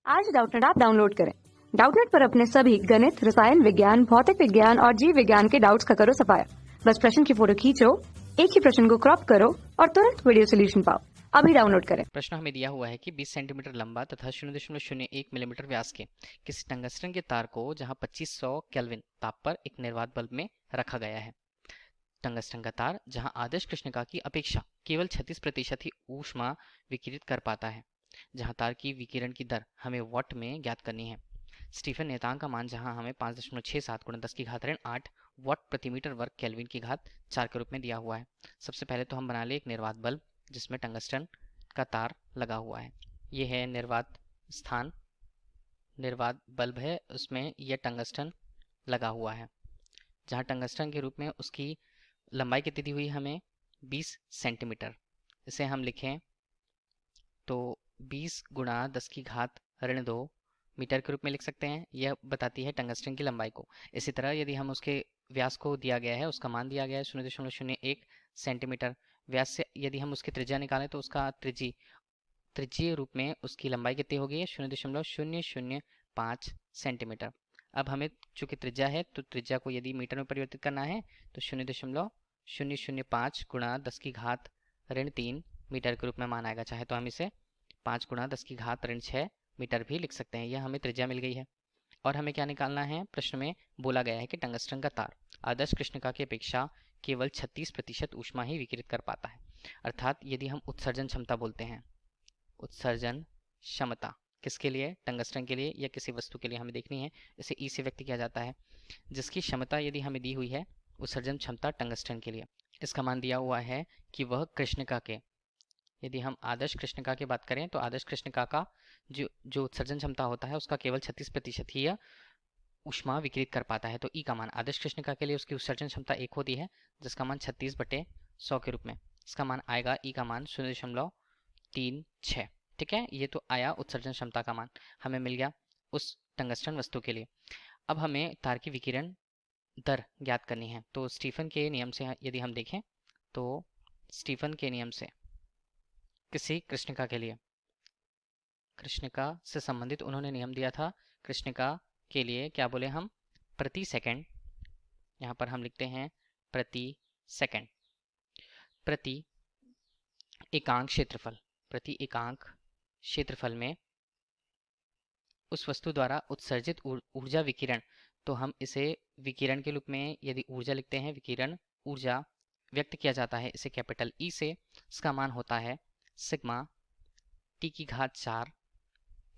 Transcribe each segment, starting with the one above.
आज Doubtnut app download करें। Doubtnut पर अपने सभी गणित, रसायन विज्ञान, भौतिक विज्ञान और जीव विज्ञान के डाउट्स का करो सफाया। बस प्रश्न की फोटो खींचो, एक ही प्रश्न को क्रॉप करो और तुरंत वीडियो सोल्यूशन पाओ। अभी डाउनलोड करें। प्रश्न हमें दिया हुआ है कि 20 सेंटीमीटर लंबा तथा 0.01 मिलीमीटर व्यास के किसी टंगस्टन के तार को जहां 2500 केल्विन ताप पर एक निर्वात बल्ब में रखा गया है। टंगस्टन का तार जहां आदर्श कृष्णिका की अपेक्षा केवल 36% ही ऊष्मा विकिरित कर पाता है, जहां तार की विकिरण की दर हमें वॉट में ज्ञात करनी है। स्टीफन नियतांक का मान जहां हमें 5.67 × 10⁻8 वॉट प्रति मीटर वर्ग केल्विन की घात 4 के रूप में दिया हुआ है। सबसे पहले तो हम बना ले एक निर्वात बल्ब जिसमें टंगस्टन का तार लगा हुआ है। ये है निर्वात स्थान, निर्वात बल्ब है, उसमें यह टंगस्टन लगा हुआ है, जहाँ टंगस्टन के रूप में उसकी लंबाई कितनी दी हुई हमें 20 सेंटीमीटर। इसे हम लिखें तो 20 × 10⁻2 मीटर के रूप में लिख सकते हैं। यह बताती है टंगस्टन की लंबाई को। इसी तरह यदि हम उसके व्यास को दिया गया है, उसका मान दिया गया है 0.01 सेंटीमीटर, व्यास से यदि हम उसकी त्रिज्या निकालें तो उसका त्रिज्यीय रूप में उसकी लंबाई कितनी होगी 0.005 सेंटीमीटर। अब हमें चूंकि त्रिज्या है तो त्रिज्या को यदि मीटर में परिवर्तित करना है तो 0.005 × 10⁻3 मीटर के रूप में मान आएगा। चाहे तो हम इसे 5 × 10⁻6 मीटर भी लिख सकते हैं। यह हमें त्रिज्या मिल गई है। और हमें क्या निकालना है, प्रश्न में बोला गया है कि टंगस्टन का तार आदर्श कृष्णिका की अपेक्षा केवल 36% ऊष्मा ही विकिरित कर पाता है। अर्थात यदि हम उत्सर्जन क्षमता बोलते हैं, उत्सर्जन क्षमता किसके लिए, टंगस्टन के लिए या किसी वस्तु के लिए हमें देखनी है, इसे ई से व्यक्त किया जाता है, जिसकी क्षमता यदि हमें दी हुई है उत्सर्जन क्षमता टंगस्टन के लिए, इसका मान दिया हुआ है कि वह कृष्णिका के, यदि हम आदर्श कृष्णिका की बात करें तो आदर्श कृष्णिका का जो उत्सर्जन क्षमता होता है उसका केवल 36% ही ऊष्मा विकिरित कर पाता है। तो ई का मान आदर्श कृष्णिका के लिए उसकी उत्सर्जन क्षमता 1 होती है, जिसका मान 36/100 के रूप में, इसका मान आएगा ई का मान 0.36। ठीक है, ये तो आया उत्सर्जन क्षमता का मान, हमें मिल गया उस टंगस्टन वस्तु के लिए। अब हमें तार की विकिरण दर ज्ञात करनी है। तो स्टीफन के नियम से यदि हम देखें तो स्टीफन के नियम से किसी कृष्णिका के लिए, कृष्णिका से संबंधित उन्होंने नियम दिया था। कृष्णिका के लिए क्या बोले हम, प्रति सेकंड, यहाँ पर हम लिखते हैं प्रति सेकंड, प्रति एकांक क्षेत्रफल, प्रति एकांक क्षेत्रफल में उस वस्तु द्वारा उत्सर्जित ऊर्जा विकिरण, तो हम इसे विकिरण के रूप में यदि ऊर्जा लिखते हैं, विकिरण ऊर्जा व्यक्त किया जाता है इसे कैपिटल ई से, इसका मान होता है सिग्मा T⁴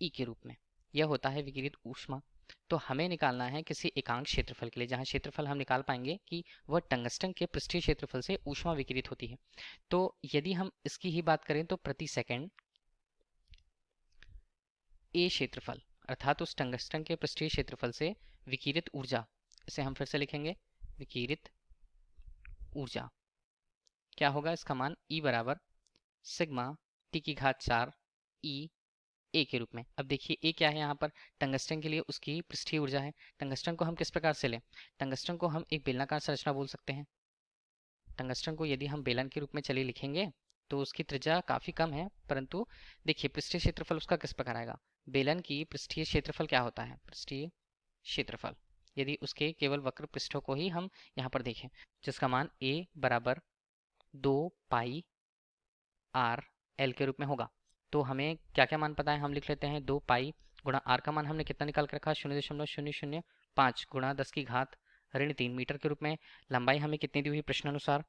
ई के रूप में। यह होता है विकिरित ऊष्मा। तो हमें निकालना है किसी एकांक क्षेत्रफल के लिए, जहां क्षेत्रफल हम निकाल पाएंगे कि वह टंगस्टन के पृष्ठीय क्षेत्रफल से ऊष्मा विकिरित होती है। तो यदि हम इसकी ही बात करें तो प्रति सेकंड ए क्षेत्रफल, अर्थात उस टंगस्टन के पृष्ठीय क्षेत्रफल से विकिरित ऊर्जा, इसे हम फिर से लिखेंगे विकिरित ऊर्जा, क्या होगा, इसका मान E बराबर सिग्मा T⁴ ई ए के रूप में। अब देखिए ए क्या है, यहाँ पर टंगस्टन के लिए उसकी पृष्ठीय ऊर्जा है। टंगस्टन को हम किस प्रकार से लें, टंगस्टन को हम एक बेलनाकार संरचना बोल सकते हैं। टंगस्टन को यदि हम बेलन के रूप में चलिए लिखेंगे तो उसकी त्रिज्या काफी कम है, परंतु देखिए पृष्ठीय क्षेत्रफल उसका किस प्रकार आएगा। बेलन की पृष्ठीय क्षेत्रफल क्या होता है, पृष्ठीय क्षेत्रफल यदि उसके केवल वक्र पृष्ठों को ही हम यहाँ पर देखें, जिसका मान a बराबर 2πr_l के रूप में होगा। तो हमें क्या क्या मान पता है, हम लिख लेते हैं 2π × r का मान हमने कितना निकाल कर रखा, 0.005 × 10⁻3 मीटर के रूप में। लंबाई हमें कितनी दी हुई प्रश्नानुसार,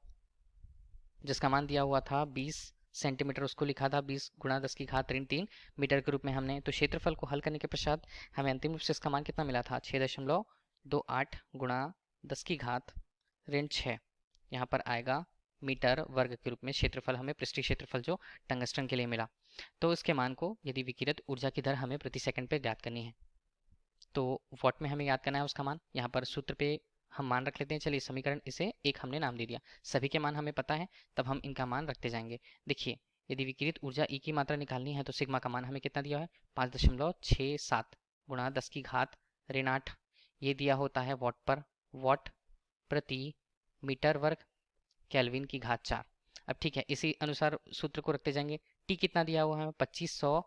जिसका मान दिया हुआ था 20 सेंटीमीटर, उसको लिखा था 20 × 10⁻3 मीटर के रूप में हमने। तो क्षेत्रफल को हल करने के पश्चात हमें अंतिम रूप से इसका मान कितना मिला था, 6.28 × 10⁻6 यहाँ पर आएगा मीटर वर्ग के रूप में क्षेत्रफल, हमें पृष्ठीय क्षेत्रफल जो टंगस्टन के लिए मिला। तो इसके मान को यदि विकिरित ऊर्जा की दर हमें प्रति सेकंड पे ज्ञात करनी है तो वॉट में हमें याद करना है उसका मान। यहाँ पर सूत्र पे हम मान रख लेते हैं, चलिए समीकरण इसे एक हमने नाम दे दिया, सभी के मान हमें पता है, तब हम इनका मान रखते जाएंगे। देखिए यदि विकिरित ऊर्जा ई की मात्रा निकालनी है तो सिग्मा का मान हमें कितना दिया है, 5.67 × 10⁻8, ये दिया होता है वॉट पर, वॉट प्रति मीटर वर्ग केल्विन की घात 4। अब ठीक है, इसी अनुसार सूत्र को रखते जाएंगे। टी कितना दिया हुआ है, 2500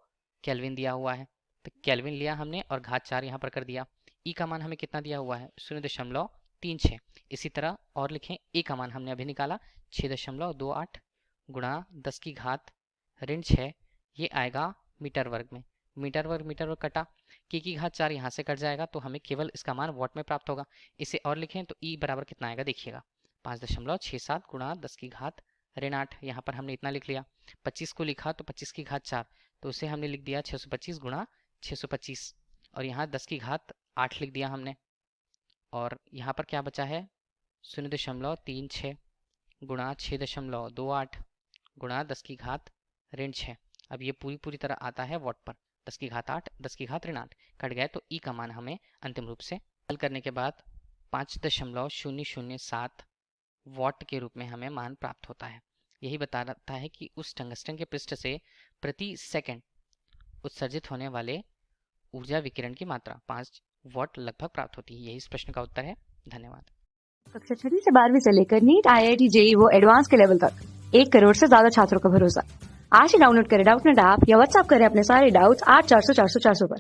केल्विन दिया हुआ है, तो केल्विन लिया हमने और घात 4 यहाँ पर कर दिया। ई का मान हमें कितना दिया हुआ है 0.36। इसी तरह और लिखें, ए का मान हमने अभी निकाला 6.28 गुणा 10 की घात ऋण 6, ये आएगा मीटर वर्ग में। मीटर वर्ग कटा, की घात 4 यहाँ से कट जाएगा तो हमें केवल इसका मान वॉट में प्राप्त होगा। इसे और लिखें तो ई बराबर कितना आएगा देखिएगा, 5.67 गुणा 10 की घात ऋण 8। यहाँ पर हमने इतना लिख लिया। 25 को लिखा तो 25 की घात 4, तो उसे हमने लिख दिया 625 गुणा 625, और यहाँ 10 की घात 8 लिख दिया हमने। और यहाँ पर क्या बचा है 0.36 गुणा 6.28 गुणा 10 की घात ऋण 6। अब ये पूरी तरह आता है वॉट पर। 10 की घात 8, 10 की घात ऋण 8 कट गए, तो ई का मान हमें अंतिम रूप से हल करने के बाद 5.007 वॉट के रूप में हमें मान प्राप्त होता है। यही बताता है कि उस टंगस्टन के पृष्ठ से प्रति सेकंड उत्सर्जित होने वाले ऊर्जा विकिरण की मात्रा 5 वॉट लगभग प्राप्त होती है। यही इस प्रश्न का उत्तर है। धन्यवाद। कक्षा 6 से 12वीं से लेकर नीट, IIT, JEE वो एडवांस के लेवल तक 1 करोड़ से ज्यादा छात्रों का भरोसा। आज ही डाउनलोड करें डाउटनेट ऐप या व्हाट्सएप करें अपने सारे डाउट्स 8400 400 400 पर।